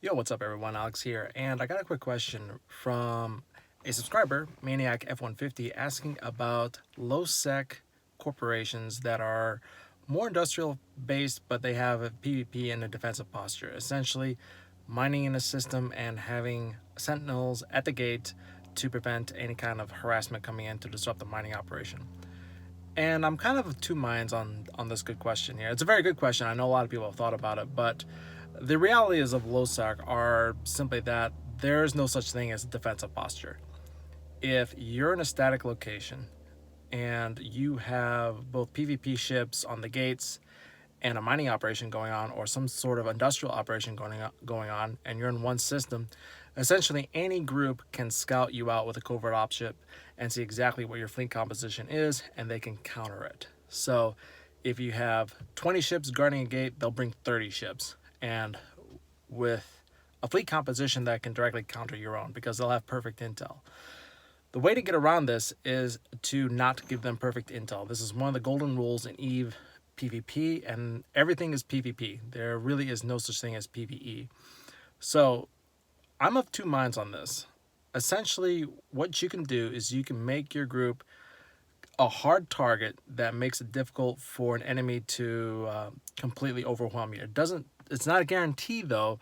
Yo, what's up everyone? Alex here, and I got a quick question from a subscriber, Maniac F150, asking about low-sec corporations that are more industrial based, but they have a PvP and a defensive posture. Essentially, mining in a system and having sentinels at the gate to prevent any kind of harassment coming in to disrupt the mining operation. And I'm kind of of two minds on this good question here. It's a very good question. I know a lot of people have thought about it, but the reality is of LoSec are simply that there's no such thing as defensive posture. If you're in a static location and you have both PvP ships on the gates and a mining operation going on, or some sort of industrial operation going on, and you're in one system, essentially any group can scout you out with a covert op ship and see exactly what your fleet composition is, and they can counter it. So if you have 20 ships guarding a gate, they'll bring 30 ships, and with a fleet composition that can directly counter your own, because they'll have perfect intel. The way to get around this is to not give them perfect intel. This is one of the golden rules in EVE PvP, and everything is PvP. There really is no such thing as PvE. So I'm of two minds on this. Essentially, what you can do is you can make your group a hard target that makes it difficult for an enemy to completely overwhelm you. It's not a guarantee though.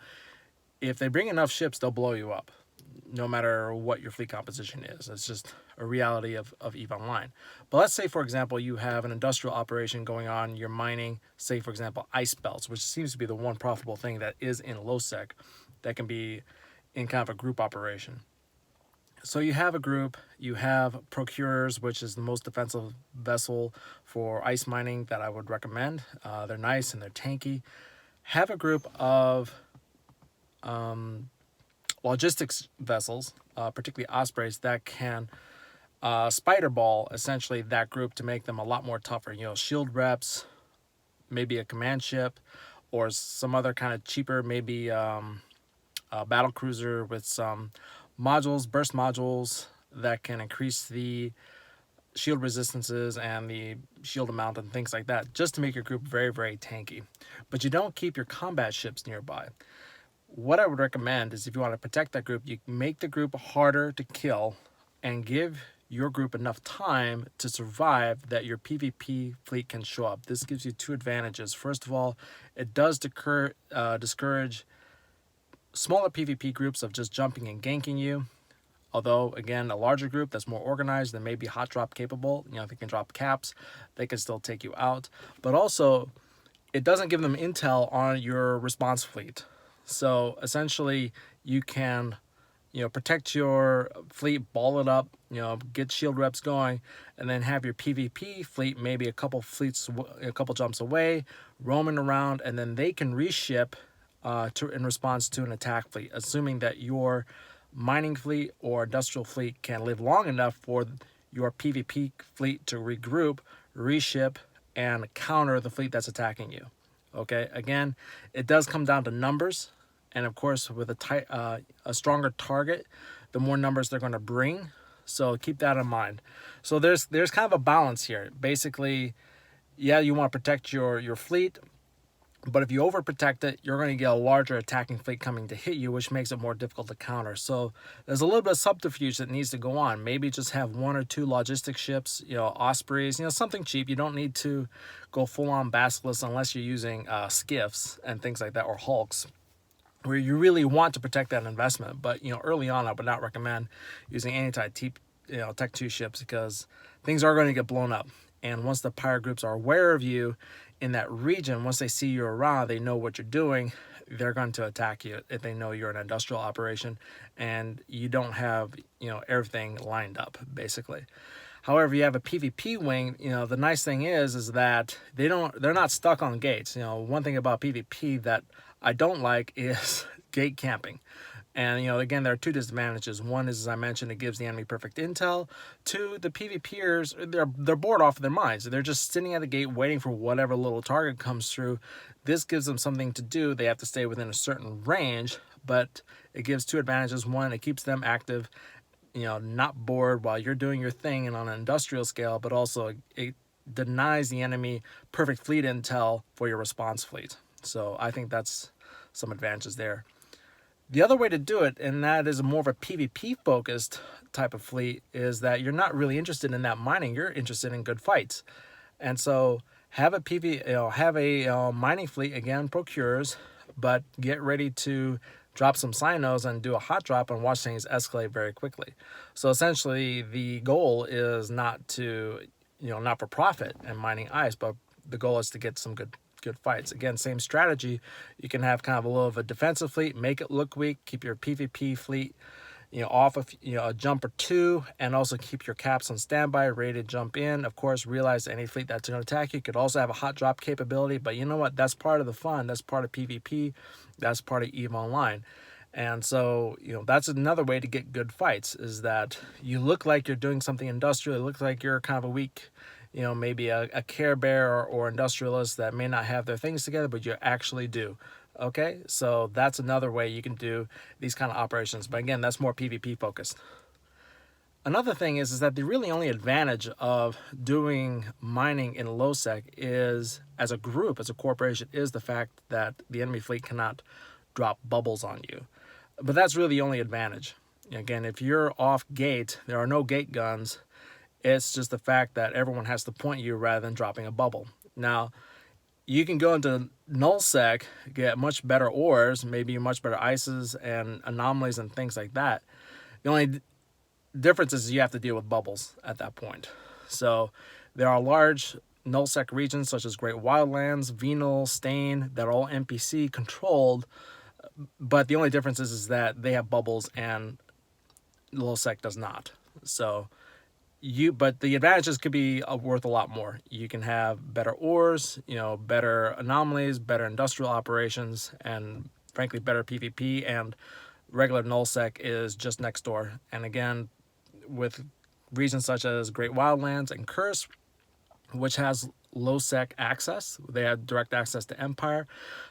If they bring enough ships, they'll blow you up, no matter what your fleet composition is. It's just a reality of EVE Online. But let's say, for example, you have an industrial operation going on, you're mining, say, for example, ice belts, which seems to be the one profitable thing that is in low-sec that can be in kind of a group operation. So you have a group, you have procurers, which is the most defensive vessel for ice mining that I would recommend. They're nice and they're tanky. Have a group of logistics vessels, particularly ospreys, that can spider ball essentially that group to make them a lot more tougher. You know, shield reps, maybe a command ship, or some other kind of cheaper, maybe a battle cruiser with some modules, burst modules that can increase the shield resistances and the shield amount and things like that, just to make your group very, very tanky. But you don't keep your combat ships nearby. What I would recommend is, if you want to protect that group, you make the group harder to kill and give your group enough time to survive that your PvP fleet can show up. This gives you two advantages. First of all, it does discourage smaller PvP groups of just jumping and ganking you. Although, again, a larger group that's more organized, they may be hot drop capable. You know, they can drop caps, they can still take you out. But also, it doesn't give them intel on your response fleet. So essentially, you can, protect your fleet, ball it up, get shield reps going, and then have your PvP fleet maybe a couple jumps away, roaming around, and then they can reship in response to an attack fleet, assuming that your mining fleet or industrial fleet can live long enough for your PvP fleet to regroup, reship, and counter the fleet that's attacking you. Okay, again, it does come down to numbers, and of course, with a stronger target, the more numbers they're going to bring. So keep that in mind. So there's kind of a balance here. Basically, yeah, you want to protect your fleet, but if you overprotect it, you're going to get a larger attacking fleet coming to hit you, which makes it more difficult to counter. So there's a little bit of subterfuge that needs to go on. Maybe just have one or two logistic ships, ospreys, something cheap. You don't need to go full-on basilisk unless you're using skiffs and things like that, or hulks, where you really want to protect that investment. But early on, I would not recommend using anti-Tech 2 ships, because things are going to get blown up. And once the pirate groups are aware of you in that region, once they see you around, they know what you're doing, they're going to attack you if they know you're an industrial operation and you don't have, everything lined up, basically. However, you have a PvP wing, the nice thing is that they're not stuck on gates. One thing about PvP that I don't like is gate camping. And, again, there are two disadvantages. One is, as I mentioned, it gives the enemy perfect intel. Two, the PvPers, they're bored off of their minds. They're just sitting at the gate waiting for whatever little target comes through. This gives them something to do. They have to stay within a certain range, but it gives two advantages. One, it keeps them active, not bored while you're doing your thing and on an industrial scale, but also it denies the enemy perfect fleet intel for your response fleet. So I think that's some advantages there. The other way to do it, and that is more of a PvP focused type of fleet, is that you're not really interested in that mining. You're interested in good fights, and so have a have a mining fleet again procures, but get ready to drop some sinos and do a hot drop and watch things escalate very quickly. So essentially, the goal is not to not for profit and mining ice, but the goal is to get some good fights. Again, same strategy. You can have kind of a little of a defensive fleet, make it look weak, keep your PvP fleet off of a jump or two, and also keep your caps on standby, ready to jump in. Of course, realize any fleet that's going to attack you could also have a hot drop capability, but you know what? That's part of the fun. That's part of PvP. That's part of EVE Online. And so, that's another way to get good fights, is that you look like you're doing something industrial. It looks like you're kind of a weak, maybe a Care Bear or industrialist that may not have their things together, but you actually do. Okay, so that's another way you can do these kind of operations. But again, that's more PvP focused. Another thing is that the really only advantage of doing mining in low sec is, as a group, as a corporation, is the fact that the enemy fleet cannot drop bubbles on you. But that's really the only advantage. Again, if you're off gate, there are no gate guns. It's just the fact that everyone has to point you rather than dropping a bubble. Now, you can go into nullsec, get much better ores, maybe much better ices and anomalies and things like that. The only difference is you have to deal with bubbles at that point. So there are large nullsec regions such as Great Wildlands, Venal, Stain, that are all NPC controlled, but the only difference is that they have bubbles and nullsec does not. So but the advantages could be worth a lot more. You can have better ores, better anomalies, better industrial operations, and frankly better PvP, and regular nullsec is just next door. And again, with regions such as Great Wildlands and Curse, which has low sec access, they have direct access to Empire.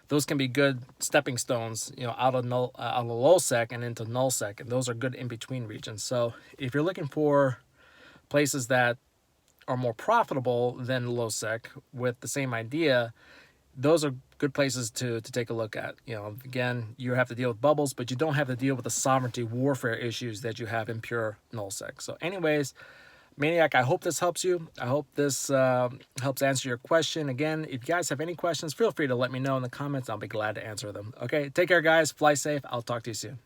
Those can be good stepping stones, out of low sec and into null sec, and those are good in between regions. So if you're looking for places that are more profitable than low sec with the same idea, those are good places to take a look at. Again, you have to deal with bubbles, but you don't have to deal with the sovereignty warfare issues that you have in pure null sec. So anyways, Maniac, I hope this helps you. I hope this helps answer your question. Again, if you guys have any questions, feel free to let me know in the comments. I'll be glad to answer them. Okay, take care, guys. Fly safe. I'll talk to you soon.